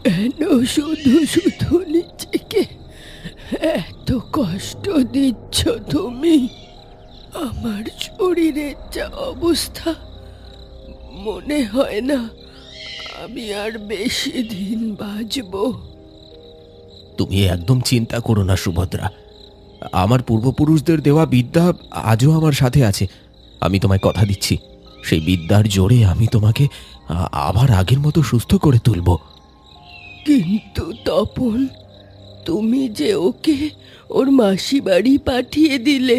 কেন শুধু শুধু নিজেকে এত কষ্ট দিচ্ছ তুমি? আমার শরীরের যা অবস্থা, মনে হয় না আমি আর বেশি দিন বাঁচব। তুমি একদম চিন্তা করো না সুভদ্রা। আমার পূর্বপুরুষদের দেওয়া বিদ্যা আজও আমার সাথে আছে। আমি তোমায় কথা দিচ্ছি, সেই বিদ্যার জোরে আমি তোমাকে আবার আগের মতো সুস্থ করে তুলব। কিন্তু তপন, তুমি যে ওকে ওর মাসি বাড়ি পাঠিয়ে দিলে,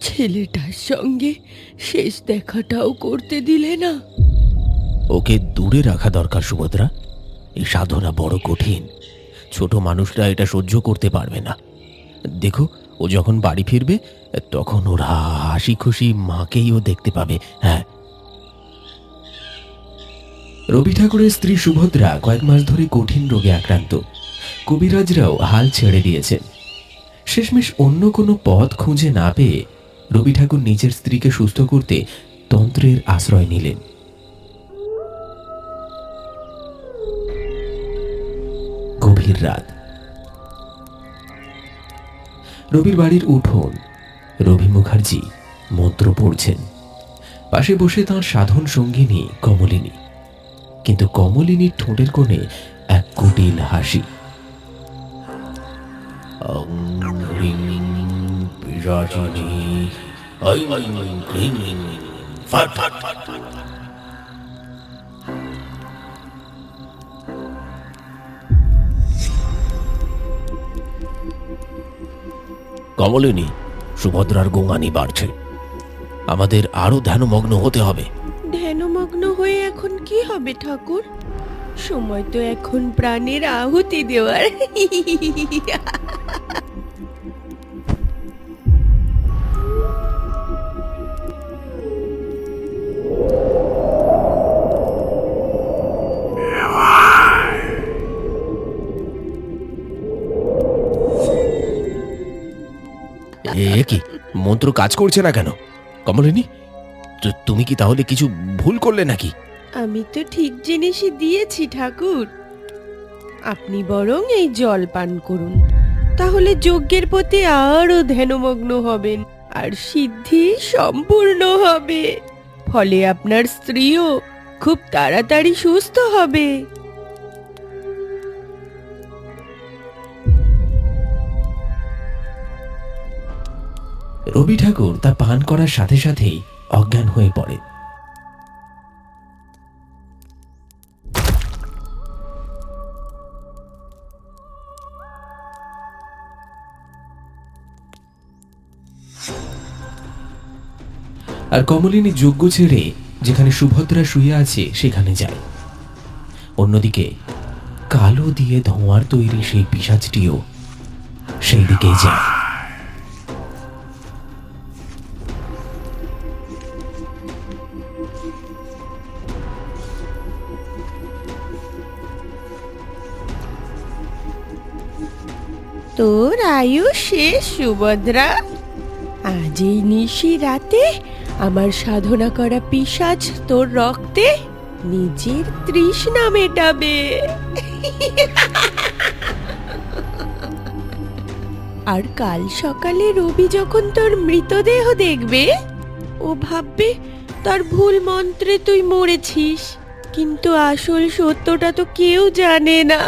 ছেলেটার সঙ্গে শেষ দেখাটাও করতে দিলে না। ওকে দূরে রাখা দরকার সুভদ্রা। এই সাধনা বড় কঠিন, ছোট মানুষরা এটা সহ্য করতে পারবে না। দেখো, ও যখন বাড়ি ফিরবে তখন ওর হাসি খুশি মাকেই ও দেখতে পাবে। হ্যাঁ। রবি ঠাকুরের স্ত্রী সুভদ্রা কয়েক মাস ধরে কঠিন রোগে আক্রান্ত। কবিরাজরাও হাল ছেড়ে দিয়েছেন। শেষমেশ অন্য কোনো পথ খুঁজে না পেয়ে রবি ঠাকুর নিজের স্ত্রীকে সুস্থ করতে তন্ত্রের আশ্রয় নিলেন। গভীর রাত। রবির বাড়ির উঠোন। রবি মুখার্জি মন্ত্র পড়ছেন। পাশে বসে তাঁর সাধন সঙ্গিনী কমলিনী। কিন্তু কমলিনীর ঠোঁটের কোণে এক কুটিল হাসি। কমলিনী, সুভদ্রার গোঙানি বাড়ছে। আমাদের আরো ধ্যানমগ্ন হতে হবে। ধ্যানমগ্ন হয়ে এখন কি হবে ঠাকুর? সময় তো এখন প্রাণের আহুতি দেওয়ার। এ কি, মন্ত্র কাজ করছে না কেন? কমলিনী, তুমি কি তাহলে কিছু ভুল করলে নাকি? আমি তো ঠিক জিনিসই দিয়েছি ঠাকুর। আপনি বরং এই জল পান করুন, তাহলে যজ্ঞের প্রতি আরো ধ্যানমগ্ন হবেন আর সিদ্ধি সম্পূর্ণ হবে। ফলে আপনার স্ত্রীও খুব তাড়াতাড়ি সুস্থ হবে। রবি ঠাকুর তা পান করার সাথে সাথেই অজ্ঞান হয়ে পড়ে। আর কমলিনী যজ্ঞ ছেড়ে যেখানে সুভদ্রা শুয়ে আছে সেখানে যায়। অন্যদিকে কালো দিয়ে ধোঁয়ার তৈরি সেই পিশাচটিও সেই দিকেই যায়। তোর আয়ু শেষ সুভদ্রা। আজ এই নিশি রাতে আমার সাধনা করা পিশাচ তোর রক্তে নিজের তৃষ্ণা মেটাবে। আর কাল সকালে রবি যখন তোর মৃতদেহ দেখবে, ও ভাববে তার ভুল মন্ত্রে তুই মরেছিস, কিন্তু আসল সত্যটা তো কেউ জানে না।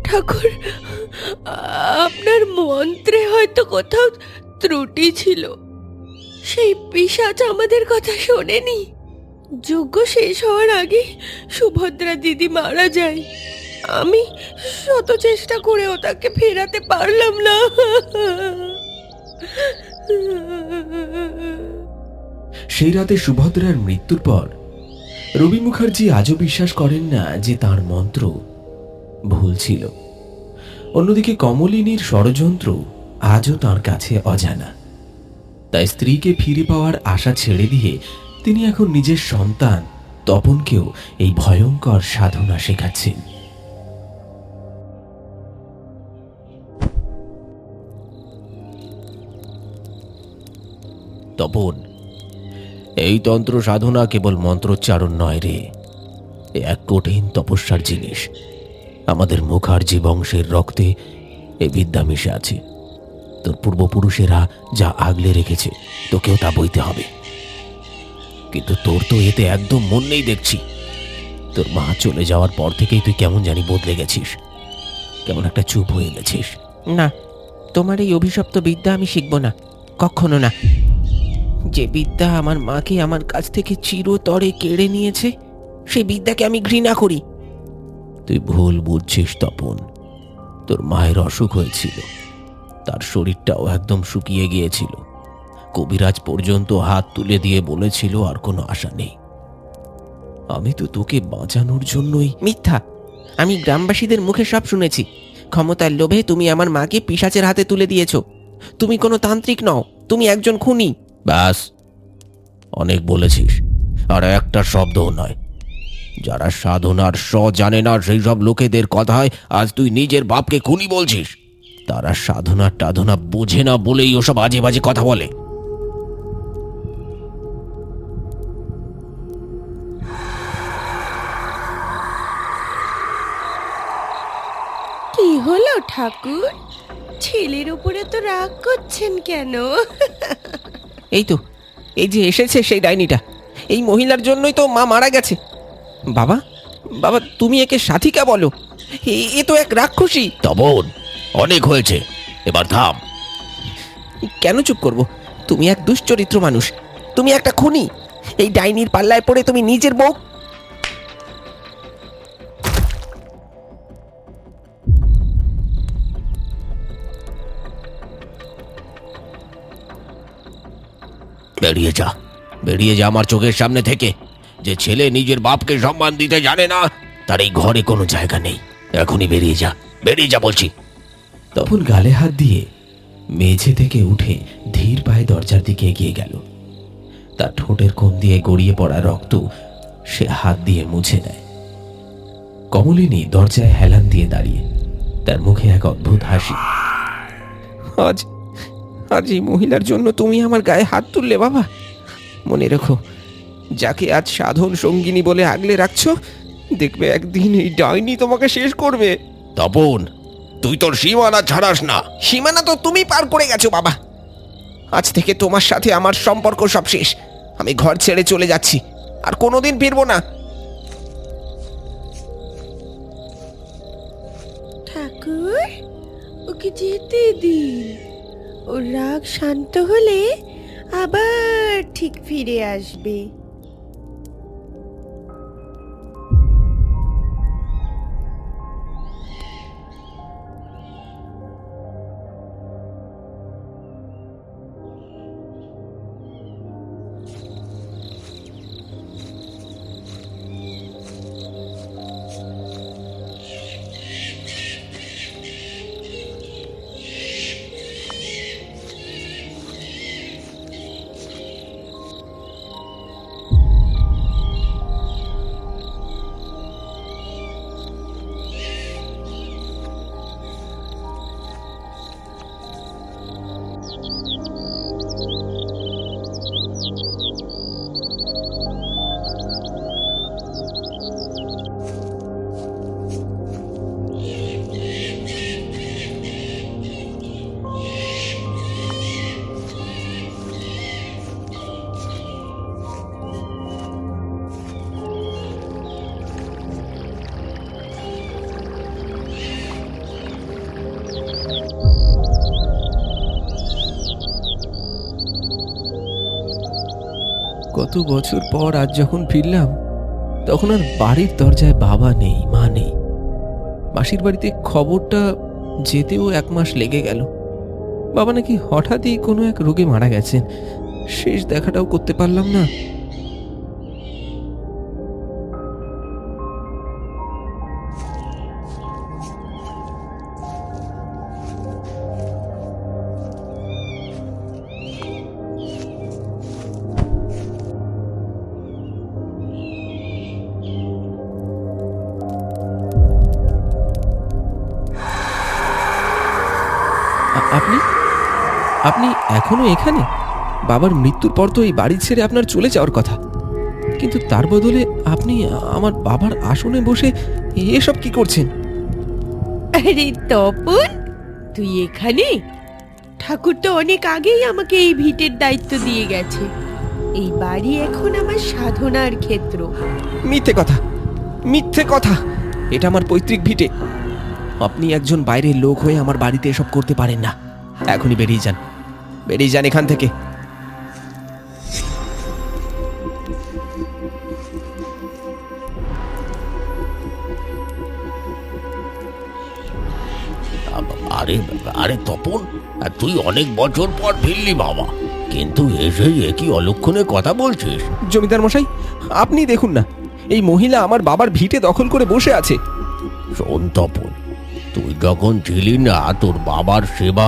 ঠাকুর, আপনার মন্ত্রে হয়তো কোথাও ত্রুটি ছিল। সেই পিশাচ আমাদের কথা শোনেনি। যজ্ঞ শেষ হওয়ার আগে সুভদ্রা দিদি মারা যায়। আমি শত চেষ্টা করেও তাকে ফেরাতে পারলাম না। সেই রাতে সুভদ্রার মৃত্যুর পর রবি মুখার্জি আজও বিশ্বাস করেন না যে তার মন্ত্র ভুল ছিল। অন্যদিকে কমলিনীর ষড়যন্ত্র আজও তার কাছে অজানা। তাই স্ত্রীকে ফিরে পাওয়ার আশা ছেড়ে দিয়ে তিনি এখন নিজের সন্তান তপনকেও এই ভয়ঙ্কর সাধনা শেখাচ্ছেন। তপন, এই তন্ত্র সাধনা কেবল মন্ত্রোচ্চারণ নয় রে, এ এক কঠিন তপস্যার জিনিস। আমাদের মুখার্জি বংশের রক্তে এই বিদ্যা মিশে আছে। তোর পূর্বপুরুষেরা যা আগলে রেখেছে তোকেও তা বইতে হবে। কিন্তু তোর তো এতে একদম মন নেই দেখছি। তোর মা চলে যাওয়ার পর থেকেই তুই কেমন জানি বদলে গেছিস, কেমন একটা চুপ হয়ে গেছিস। না, তোমার এই অভিশপ্ত বিদ্যা আমি শিখব না, কখনো না। যে বিদ্যা আমার মাকে আমার কাছ থেকে চিরতরে কেড়ে নিয়েছে, সেই বিদ্যাকে আমি ঘৃণা করি। তুই ভুল বুঝছিস তপন। তোর মায়ের অসুখ হয়েছিল, তার শরীরটাও একদম শুকিয়ে গিয়েছিল। কবিরাজ পর্যন্ত হাত তুলে দিয়ে বলেছিল আর কোনো আশা নেই। আমি তো তোকে বাঁচানোর জন্যই। মিথ্যা! আমি গ্রামবাসীদের মুখে সব শুনেছি। ক্ষমতার লোভে তুমি আমার মাকে পিশাচের হাতে তুলে দিয়েছ। তুমি কোনো তান্ত্রিক নও, তুমি একজন খুনি। ব্যাস, অনেক বলেছিস, আর একটা শব্দও নয়। যারা সাধনার জানে না সেই সব লোকেদের কথায় আজ তুই নিজের বাপকে খুনি বলছিস। তারা সাধনা টাধনা বোঝে না বলেই ওসব আজে বাজে কথা বলে। কি হলো ঠাকুর, ছেলের উপরে তো রাগ করছেন কেন? এই তো, এই যে এসেছে সেই ডাইনিটা। এই মহিলার জন্যই তো মা মারা গেছে। বাবা, বাবা, তুমি একে সাথিকা বলো। এ তো এক রাক্ষসী। তপন, অনেক হয়েছে, এবার থাম। কেন চুপ করব? তুমি এক দুশ্চরিত্র মানুষ, তুমি একটা খুনি। এই ডাইনির পাল্লায় পড়ে তুমি নিজের বউ। বেরিয়ে যা, বেরিয়ে যা আমার চোখের সামনে থেকে। যে ছেলে নিজের বাপকে সম্মান দিতে জানে না, তার এই ঘরে কোনো জায়গা নেই। এখনই বেরিয়ে যা, বেরিয়ে যা বলছি। তখন গালে হাত দিয়ে মেঝে থেকে উঠে ধীর পায়ে দরজার দিকে এগিয়ে গেল। তার ঠোঁটের কোণ দিয়ে গড়িয়ে পড়া রক্ত সে হাত দিয়ে মুছে নেয়। কমলিনী দরজায় হেলান দিয়ে দাঁড়িয়ে, তার মুখে এক অদ্ভুত হাসি। আজ আজ এই মহিলার জন্য তুমি আমার গায়ে হাত তুললে বাবা। মনে রেখো, যাকে আজ সাধন সঙ্গিনী বলে আগলে রাখছো, দেখবে একদিন এই ডাইনি তোমাকে শেষ করবে। তপন, তুই তোর সীমানা ছাড়াস না। সীমানা তো তুমি পার করে গেছো বাবা। আজ থেকে তোমার সাথে আমার সম্পর্ক সব শেষ। আমি ঘর ছেড়ে চলে যাচ্ছি, আর কোনোদিন ফিরবো না। ঠাকুর, ওকে যেতে দিন। ওর রাগ শান্ত হলে আবার ঠিক ফিরে আসবে। এত বছর পর আজ যখন ফিরলাম, তখন আর বাড়ির দরজায় বাবা নেই, মা নেই। মাসির বাড়িতে খবরটা যেতেও 1 মাস লেগে গেল। বাবা নাকি হঠাৎই কোনো এক রোগে মারা গেছেন, শেষ দেখাটাও করতে পারলাম না। আপনি আপনি এখনো এখানে? বাবার মৃত্যুর পর তো এই বাড়ি ছেড়ে আপনার চলে যাওয়ার কথা, কিন্তু তার বদলে আপনি আমার বাবার আসনে বসে এসব কি করছেন? আরে তপন, তুই এখানে? ঠাকুর তো অনেক আগেই আমাকে এই ভিটের দায়িত্ব দিয়ে গেছে। এই বাড়ি এখন আমার সাধনার ক্ষেত্র। মিথ্যে কথা, মিথ্যে কথা! এটা আমার পৈতৃক ভিটে। আপনি একজন বাইরের লোক হয়ে আমার বাড়িতে এসব করতে পারেন না। এখনই বেরিয়ে যান, বেরিয়ে যান এখান থেকে। আরে আরে তপন, তুই অনেক বছর পর ফিরলি বাবা, কিন্তু এসেই একই অলক্ষণে কথা বলছিস। জমিদার মশাই, আপনি দেখুন না, এই মহিলা আমার বাবার ভিটে দখল করে বসে আছে। শোন তপন, তুই যখন ছিলি না, তোর বাবার সেবা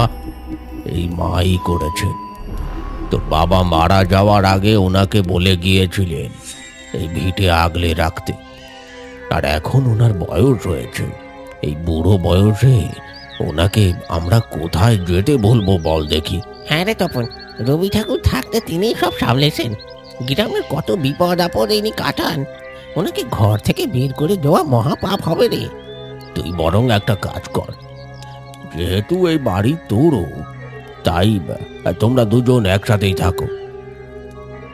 এই মাই করেছে। তোর বাবা মারা যাওয়ার আগে ওনাকে বলে গিয়েছিলেন এই ভিটে আগলে রাখতে। আর এখন ওনার বয়স হয়েছে, এই বুড়ো বয়সে ওনাকে আমরা কোথায় যেতে বলবো বল দেখি? হ্যাঁ রে তপন, রবি ঠাকুর থাকতে তিনি সব সামলেছেন। গ্রামের কত বিপদ আপদ ইনি কাটান, ওনাকে ঘর থেকে বের করে দেওয়া মহাপাপ হবে রে। তুই বরং একটা কাজ কর, যেহেতু এই বাড়ি তোরও, তাই তোমরা দুজন একসাথেই থাকো।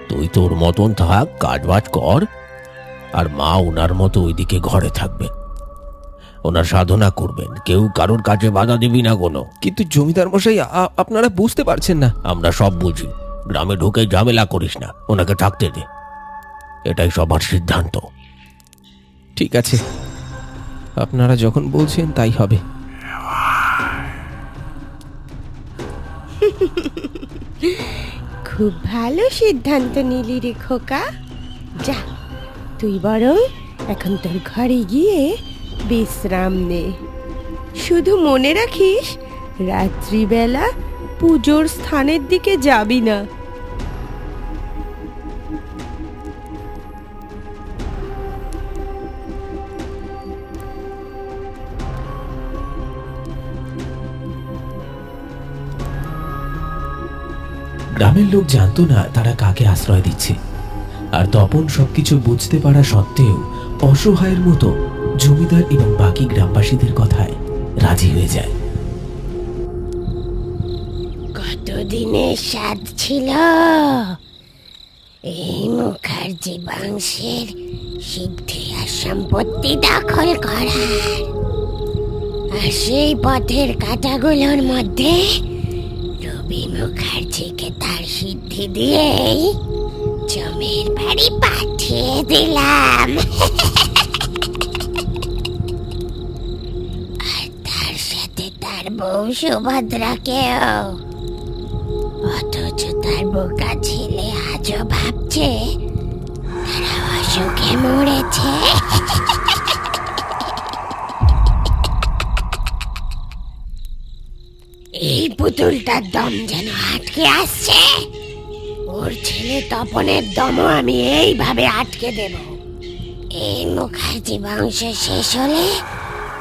তুই তোর মতন থাক, কাজবাজ কর, আর মা ওনার মতো ওইদিকে ঘরে থাকবে, ওনার সাধনা করবেন। কেউ কারোর কাছে বাধা দিবি না কোনো। কিন্তু জমিদার মশাই, আপনারা বুঝতে পারছেন না। আমরা সব বুঝি, গ্রামে ঢুকে ঝামেলা করিস না, ওনাকে থাকতে দে, এটাই সবার সিদ্ধান্ত। ঠিক আছে, আপনারা যখন বলছেন তাই হবে। খুব ভালো সিদ্ধান্ত নিলি রে খোকা। যা, তুই বরং এখন তোর ঘরে গিয়ে বিশ্রাম নে। শুধু মনে রাখিস, রাত্রিবেলা পুজোর স্থানের দিকে যাবি না। গ্রামের লোক জানতো না তারা কাকে আশ্রয় দিচ্ছে, আর তপন সবকিছু বুঝতে পারা সত্ত্বেও অসহায়ের মতো জমিদার এবং বাকি গ্রামবাসীদের কথায় রাজি হয়ে যায়। কতদিনের স্বাদ ছিল এই মুখার্জি বংশের সিদ্ধি আর সম্পত্তি দখল করার, আর সেই পথের কাঁটাগুলোর মধ্যে রবি মুখার্জিকে তার সিদ্ধি দিয়েই জমির বাড়ি পাঠিয়ে দিলাম। আর তার সাথে তার বউ সুভদ্রাকেও। অথচ তার বোকা ছেলে আজও ভাবছে তারা অসুখে মরেছে। এই পুতুলটার দম যেন আটকে আসছে, ওর ছেলে তপনের দমও আমি এইভাবে আটকে দেব। এই মুখার্জি বংশ শেষ হলে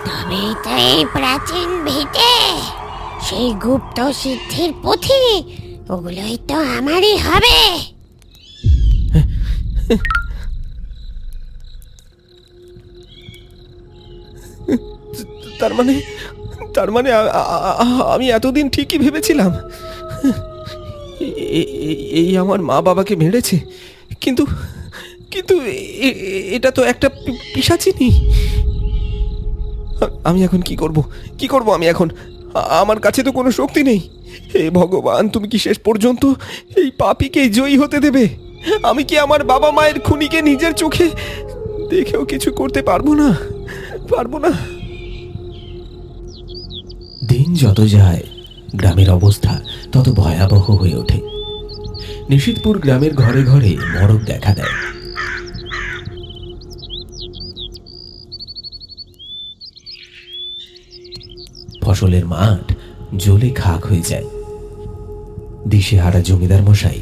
তবেই তো এই প্রাচীন ভিটে সেই গুপ্ত সিদ্ধির পুঁথি, ওগুলোই তো আমারই হবে। তার মানে আমি এতদিন ঠিকই ভেবেছিলাম এই আমার মা বাবাকে মেরেছে, কিন্তু কিন্তু এটা তো একটা পিশাচিনী। আমি এখন কি করব আমি এখন? আমার কাছে তো কোনো শক্তি নেই। হে ভগবান, তুমি কি শেষ পর্যন্ত এই পাপীকে জয়ী হতে দেবে? আমি কি আমার বাবা মায়ের খুনিকে নিজের চোখে দেখেও কিছু করতে পারবো না? দিন যত যায় গ্রামের অবস্থা তত ভয়াবহ হয়ে ওঠে। নিশিতপুর গ্রামের ঘরে ঘরে মরক দেখা দেয়। ফসলের মাঠ জ্বলে খাক হয়ে যায়। দিশেহারা জমিদার মশাই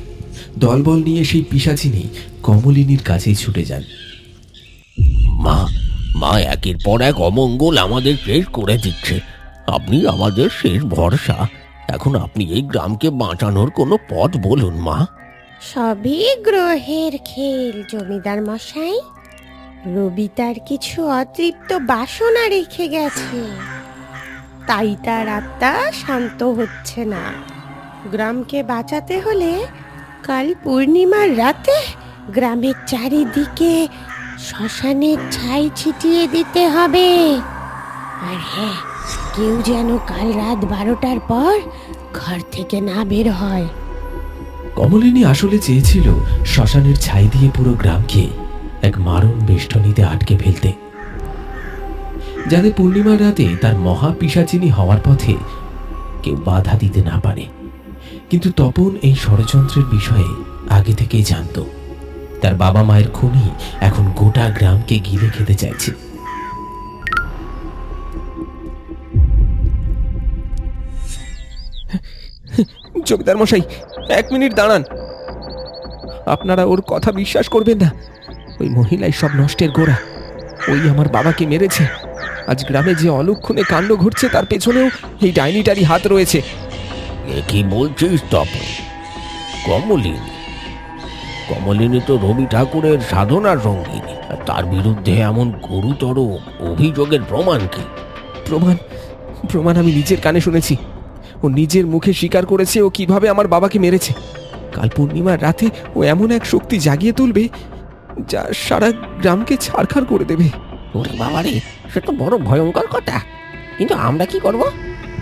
দলবল নিয়ে সেই পিশাচিনী কমলিনীর কাছেই ছুটে যান। মা মা একের পর এক অমঙ্গল আমাদের শেষ করে দিচ্ছে। আপনি আমাদের শেষ ভরসা। এখন আপনি এই গ্রামকে বাঁচানোর কোনো পথ বলুন মা। সবই গ্রহের খেল জমিদার মশাই। রবি তার কিছু অতৃপ্ত বাসনা রেখে গেছে, তাই তার আত্মা শান্ত হচ্ছে না। গ্রামকে বাঁচাতে হলে কাল পূর্ণিমার রাতে গ্রামের চারিদিকে শ্মশানের ছাই ছিটিয়ে দিতে হবে। আর হ্যাঁ, কেউ যেন কাল রাত 12টার পর ঘর থেকে না বের হয়। কমলিনী আসলে চেয়েছিল শ্মশানের ছাই দিয়ে পুরো গ্রামকে এক মারণ বেষ্টনীতে আটকে ফেলতে, যাতে পূর্ণিমার রাতে তার মহা পিশাচিনী হওয়ার পথে কেউ বাধা দিতে না পারে। কিন্তু তপন এই ষড়যন্ত্রের বিষয়ে আগে থেকেই জানত। তার বাবা মায়ের খুনি এখন গোটা গ্রামকে গিলে খেতে চাইছে। জমিদার মশাই, 1 মিনিট দাঁড়ান। আপনারা ওর কথা বিশ্বাস করবেন না। ওই মহিলাই সব নষ্টের গোড়া। ওই আমার বাবাকে মেরেছে। আজ গ্রামে যে অলক্ষণে কাণ্ড ঘটছে তার পেছনেও এই ডাইনিটারই হাত রয়েছে। এ কি বলছিস তপন? কমলিনী কমলিনী তো রবি ঠাকুরের সাধনার সঙ্গিনী। আর তার বিরুদ্ধে এমন গুরুতর অভিযোগের প্রমাণ কি? প্রমাণ আমি নিজের কানে শুনেছি। ও নিজের মুখে স্বীকার করেছে ও কিভাবে আমার বাবাকে মেরেছে। কাল পূর্ণিমার রাতে ও এমন এক শক্তি জাগিয়ে তুলবে যা সারা গ্রামকে ছারখার করে দেবে। ওরে বাবা রে, সে তো বড় ভয়ঙ্কর কথা। কিন্তু আমরা কি করব?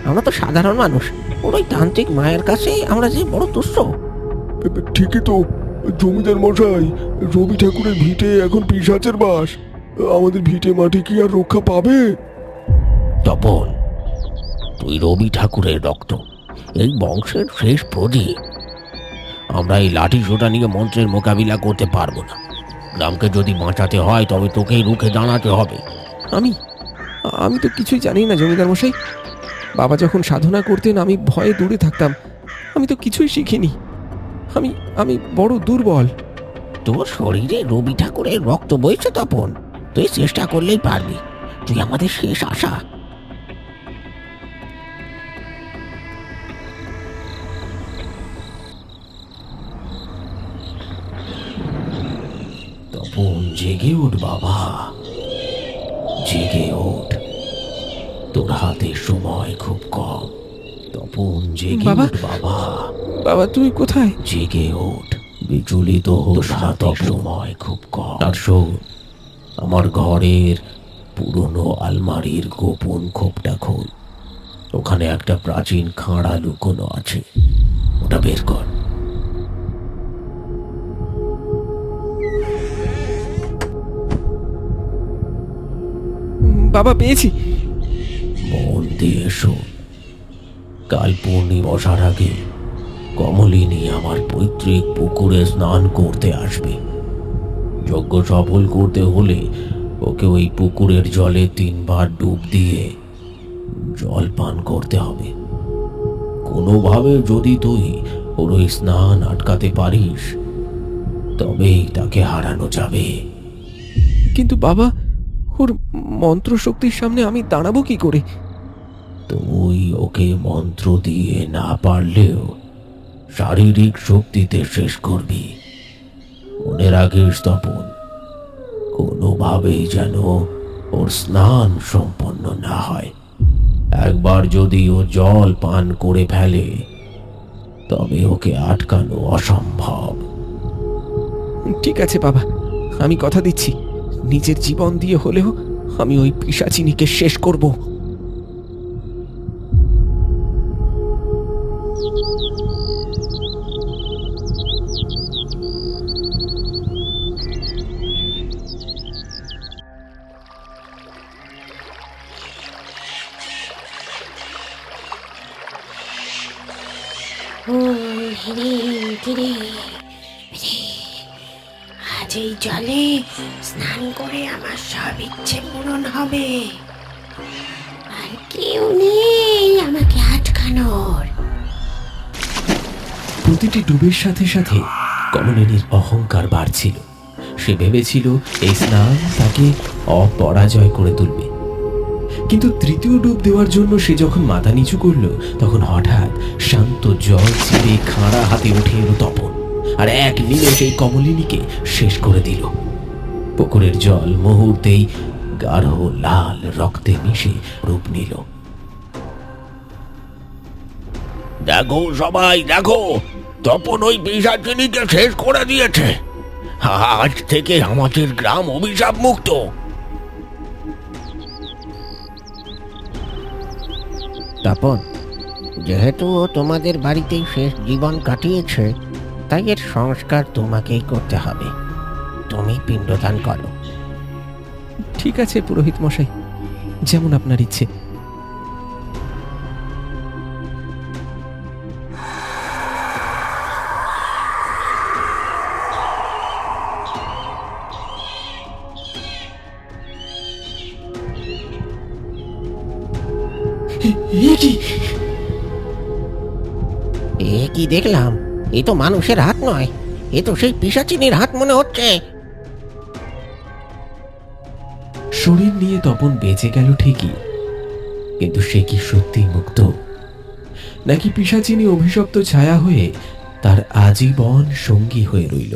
আমরা তো সাধারণ মানুষ। ওর ওই তান্ত্রিক মায়ের কাছে আমরা যে বড় তুচ্ছ। ঠিকই তো জমিদার মশাই, রবি ঠাকুরের ভিটে এখন পিশাচের বাস। আমাদের ভিটে মাটি কি আর রক্ষা পাবে? তপন, তুই রবি ঠাকুরের রক্ত, এই বংশের শেষ প্রদীপ। আমরা এই লাঠি সোটা নিয়ে মন্ত্রের মোকাবিলা করতে পারবো না। গ্রামকে যদি বাঁচাতে হয় তবে তোকেই রুখে দাঁড়াতে হবে। আমি তো কিছুই জানি না জমিদার মশাই। বাবা যখন সাধনা করতেন আমি ভয়ে দূরে থাকতাম। আমি তো কিছুই শিখিনি। আমি বড় দুর্বল। তোর শরীরে রবি ঠাকুরের রক্ত বইছে তপন। তুই চেষ্টা করলেই পারবি। তুই আমাদের শেষ আশা। তপন, জেগে ওঠ বাবা, জেগে ওঠ। তোর হাতে সময় খুব কম। তপন, জেগে বাবা? ওঠ বাবা, বাবা তুমি কোথায়? জেগে ওঠ। বিচলিত হোস না, তোর সময় খুব কম। আর শোন, আমার ঘরের পুরনো আলমারির গোপন খোপটা খোল। ওখানে একটা প্রাচীন খাঁড়া লুকোনো আছে, ওটা বের কর। বাবা পেয়েছি। মন দিয়ে এসো। কাল পূর্ণিমার আগে কমলিনী আমার পৈতৃক পুকুরে স্নান করতে আসবে। যজ্ঞ সফল করতে হলে ওকে ওই পুকুরের জলে 3 বার ডুব দিয়ে জল পান করতে হবে। কোনোভাবে যদি তুই ওর ওই স্নান আটকাতে পারিস তবেই তাকে হারানো যাবে। কিন্তু বাবা, ওর মন্ত্র শক্তির সামনে আমি দাঁড়াবো কি করে? তুই ওকে মন্ত্র দিয়ে না পারলেও শারীরিক শক্তিতে শেষ করবি। মনে রাখিস তপন, কোনোভাবেই যেন ওর স্নান সম্পন্ন না হয়। একবার যদি ও জল পান করে ফেলে তবে ওকে আটকানো অসম্ভব। ঠিক আছে বাবা, আমি কথা দিচ্ছি, নিজের জীবন দিয়ে হলেও আমি ওই পিশাচিনীকে শেষ করব। কিরে আজ এই জলে স্নান করে আমার সব ইচ্ছে পূরণ হবে, আর কেউ নেই আমাকে আটকানোর। প্রতিটি ডুবের সাথে সাথে কমলিনীর অহংকার বাড়ছিল। সে ভেবেছিল এই স্নান তাকে অপরাজয় করে তুলবে। কিন্তু তৃতীয় ডুব দেওয়ার জন্য সে যখন মাথা নিচু করল, তখন হঠাৎ শান্ত জল ছিঁড়ে খাঁড়া হাতে উঠে এলো তপন, আর এক নিমেষেই কমলিনীকে শেষ করে দিল। পুকুরের জল মুহূর্তেই গাঢ় লাল রক্তে মিশে রূপ নিল। দেখো সবাই দেখো, তপন ওই পিশাচিনীকে শেষ করে দিয়েছে। আজ থেকে আমাদের গ্রাম অভিশাপ মুক্ত। তপন, যেহেতু ও তোমাদের বাড়িতেই শেষ জীবন কাটিয়েছে, তাই এর সংস্কার তোমাকেই করতে হবে। তুমি পিণ্ডদান করো। ঠিক আছে পুরোহিত মশাই, যেমন আপনার ইচ্ছে। এ কি দেখলাম? এ তো মানুষের হাত নয়, এ তো সেই পিশাচিনীর হাত মনে হচ্ছে। শরীর নিয়ে তপন বেঁচে গেল ঠিকই, কিন্তু সে কি সত্যি মুক্ত, নাকি পিশাচিনী অভিশপ্ত ছায়া হয়ে তার আজীবন সঙ্গী হয়ে রইল?